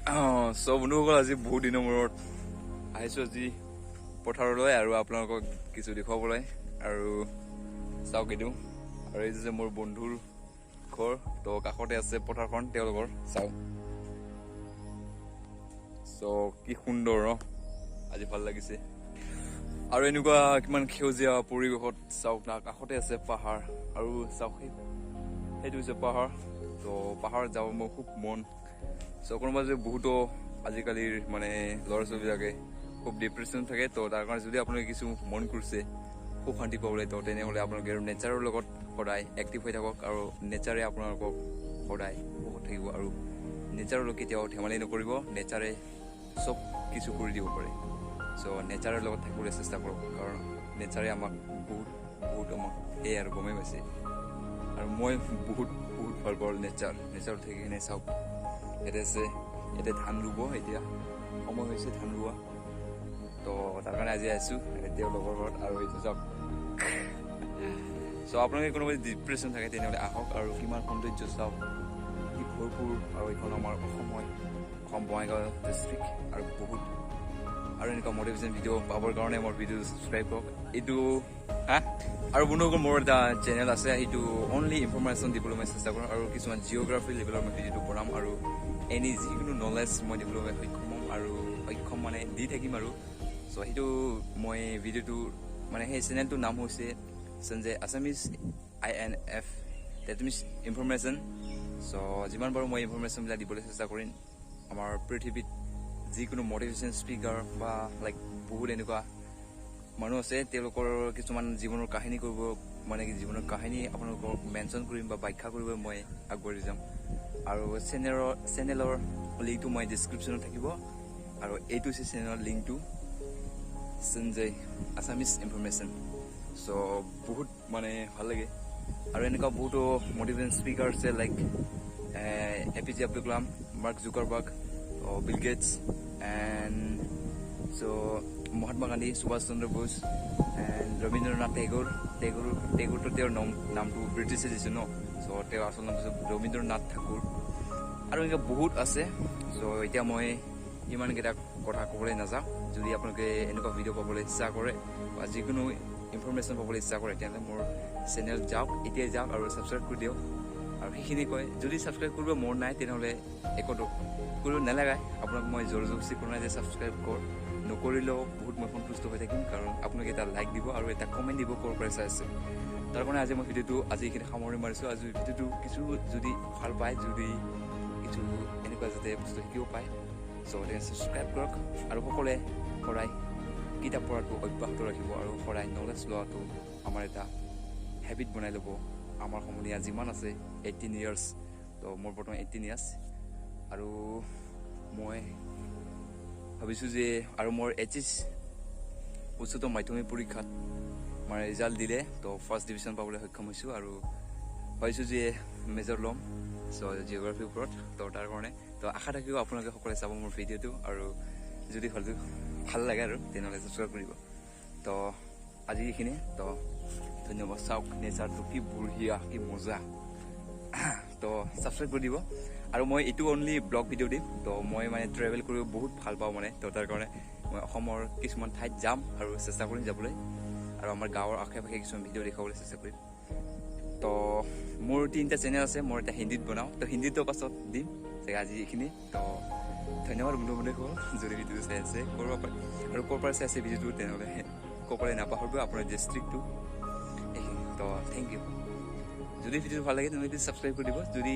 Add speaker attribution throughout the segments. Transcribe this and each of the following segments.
Speaker 1: সব বন্ধুসকল আজি বহুত দিনৰ মূৰত আহিছোঁ আজি পথাৰলৈ আৰু আপোনালোকক কিছু দেখুৱাবলৈ আৰু চাওক এইটো আৰু এইটো যে মোৰ বন্ধুৰ ঘৰ তো কাষতে আছে পথাৰখন তেওঁলোকৰ চাওক কি সুন্দৰ আজি ভাল লাগিছে আৰু এনেকুৱা কিমান সেউজীয়া পৰিৱেশত চাওক না কাষতে আছে পাহাৰ আৰু চাওক সেইটো হৈছে পাহাৰ তো পাহাৰত যাব মোৰ খুব মন কোনোবা যে বহুতো আজিকালিৰ মানে ল'ৰা ছোৱালীবিলাকে খুব ডিপ্ৰেশ্যন থাকে তো তাৰ কাৰণে যদি আপোনালোকে কিছু মন কৰিছে খুব শান্তি পাবলৈ তো তেনেহ'লে আপোনালোকে নেচাৰৰ লগত সদায় এক্টিভ হৈ থাকক আৰু নেচাৰে আপোনালোকক সদায় বহুত থাকিব আৰু নেচাৰৰ লগত কেতিয়াও ধেমালি নকৰিব নেচাৰে চব কিছু কৰি দিব পাৰে নেচাৰৰ লগত থাকিবলৈ চেষ্টা কৰক কাৰণ নেচাৰে আমাক বহুত আমাক এই আৰু গমেই পাইছে আৰু মই বহুত ভাল পাওঁ নেচাৰত থাকি কিনে চাওক এতিয়া ধান ৰুব এতিয়া সময় হৈছে ধান ৰোৱা তো তাৰ কাৰণে আজি আহিছোঁ এতিয়া লগৰ ঘৰত আৰু এইটো চাওক আপোনালোকে কোনোবা ডিপ্ৰেশ্যন থাকে তেনেহ'লে আহক আৰু কিমান সৌন্দৰ্য চাওক কি ভৰপূৰ আৰু এইখন আমাৰ অসম হয় অসম বঙাইগাঁও ডিষ্ট্ৰিক্ট আৰু বহুত আৰু এনেকুৱা মটিভেশ্যন ভিডিঅ' পাবৰ কাৰণে মোৰ ভিডিঅ' ছাবস্ক্ৰাইব কৰক এইটো আৰু বন্ধুসকল মোৰ এটা চেনেল আছে সেইটো অনলি ইনফৰমেশ্যন দিবলৈ মই চেষ্টা কৰোঁ আৰু কিছুমান জিঅ'গ্ৰাফি লেভেলৰ মই ভিডিঅ'টো বনাম আৰু এনি যিকোনো নলেজ মই দিবলৈ সক্ষম হ'ম আৰু সক্ষম মানে দি থাকিম আৰু সেইটো মই ভিডিঅ'টো মানে সেই চেনেলটোৰ নাম হৈছে Sanjay Assamese INF that means information যিমান পাৰোঁ মই ইনফৰমেশ্যনবিলাক দিবলৈ চেষ্টা কৰিম আমাৰ পৃথিৱীত যিকোনো মটিভেশ্যন স্পীকাৰ বা লাইক বহুত এনেকুৱা মানুহ আছে তেওঁলোকৰ কিছুমান জীৱনৰ কাহিনী কৰিব মানে জীৱনৰ কাহিনী আপোনালোকক মেনশ্যন কৰিম বা ব্যাখ্যা কৰিব মই আগবাঢ়ি যাম আৰু চেনেলৰ লিংকটো মই ডিছক্ৰিপশ্যনত থাকিব আৰু এইটো হৈছে চেনেলৰ লিংকটো সঞ্জয় আছামিজ ইনফৰমেশ্যন বহুত মানে ভাল লাগে আৰু এনেকুৱা বহুতো মটিভেশ্যন স্পীকাৰ আছে like APJ Abdul Kalam Mark Zuckerberg Bill Gates and Mahatma Gandhi Subhash Chandra Bose and Rabindranath টেগোৰটো তেওঁৰ নামটো ব্ৰিটিছে দিছে তেওঁৰ আচল নাম হৈছে ৰবীন্দ্ৰনাথ ঠাকুৰ আৰু এনেকুৱা বহুত আছে এতিয়া মই ইমানকেইটা কথা ক'বলৈ নাযাওঁ যদি আপোনালোকে এনেকুৱা ভিডিঅ' পাবলৈ ইচ্ছা কৰে বা যিকোনো ইনফৰমেশ্যন পাবলৈ ইচ্ছা কৰে তেতিয়াহ'লে মোৰ চেনেল যাওক এতিয়াই যাওক আৰু ছাবস্ক্ৰাইব কৰি দিয়ক আৰু সেইখিনি কয় যদি ছাবস্ক্ৰাইব কৰিব মন নাই তেনেহ'লে একোটো কৰিব নালাগে আপোনাক মই জোৰ জবস্তি কৰা নাই যে ছাবস্ক্ৰাইব নকৰিলেও বহুত মই সন্তুষ্ট হৈ থাকিম কাৰণ আপোনালোকে এটা লাইক দিব আৰু এটা কমেণ্ট দিব ক'ৰ পৰা চাই আছে তাৰ কাৰণে আজি মই ভিডিঅ'টো এইখিনি সামৰি মাৰিছোঁ আজি ভিডিঅ'টো কিছু যদি ভাল পায় যদি কিছু এনেকুৱা যাতে বস্তু শিকিব পায় ছাবস্ক্ৰাইব কৰক আৰু সকলোৱে সদায় কিতাপ পঢ়াটো অব্যাহত ৰাখিব আৰু সদায় নলেজ লোৱাটো আমাৰ এটা হেবিট বনাই ল'ব আমাৰ সমনীয়া যিমান আছে 18 ইয়াৰ্ছ তো মোৰ বৰ্তমান 18 ইয়াৰ্ছ আৰু মই ভাবিছোঁ যে আৰু মোৰ HS উচ্চতৰ মাধ্যমিক পৰীক্ষাত মই ৰিজাল্ট দিলে তো ফাৰ্ষ্ট ডিভিজন পাবলৈ সক্ষম হৈছোঁ আৰু ভাবিছোঁ যে মেজৰ ল'ম জিঅ'গ্ৰাফিৰ ওপৰত তো তাৰ কাৰণে তো আশা থাকিব আপোনালোকে সকলোৱে চাব মোৰ ভিডিঅ'টো আৰু যদি ভাল লাগে আৰু তেনেহ'লে ছাবস্ক্ৰাইব কৰিব তো আজি এইখিনি তো ধন্যবাদ চাওক নেচাৰটো কি বঢ়িয়া কি মজা তো ছাবস্ক্ৰাইব কৰি দিব আৰু মই এইটো অনলি ব্লগ ভিডিঅ' দিম তো মই মানে ট্ৰেভেল কৰিব বহুত ভাল পাওঁ মানে তো তাৰ কাৰণে মই অসমৰ কিছুমান ঠাইত যাম আৰু চেষ্টা কৰিম যাবলৈ আৰু আমাৰ গাঁৱৰ আশে পাশে কিছুমান ভিডিঅ' দেখাবলৈ চেষ্টা কৰিম তো মোৰ 3টা চেনেল আছে মই এটা হিন্দীত বনাওঁ তো হিন্দীটো পাছত দিম চাগে আজি এইখিনি তো ধন্যবাদ বন্ধুসকল যদি ভিডিঅ'টো চাই আছে কৰিব পাৰে আৰু ক'ৰ পৰা চাই আছে ভিডিঅ'টো তেনেহ'লে ক'বলৈ নাপাহৰিব আপোনাৰ ডিষ্ট্ৰিক্টটো এইখিনি তো থেংক ইউ যদি ভিডিঅ'টো ভাল লাগে তেনেহ'লে ছাবস্ক্ৰাইব কৰি দিব যদি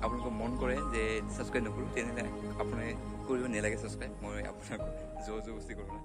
Speaker 1: আপোনালোকৰ মন কৰে যে ছাবস্ক্ৰাইব নকৰোঁ তেনেহ'লে আপুনি কৰিব নালাগে ছাবস্ক্ৰাইব মই আপোনাক জোৰ জবস্তি কৰোঁ না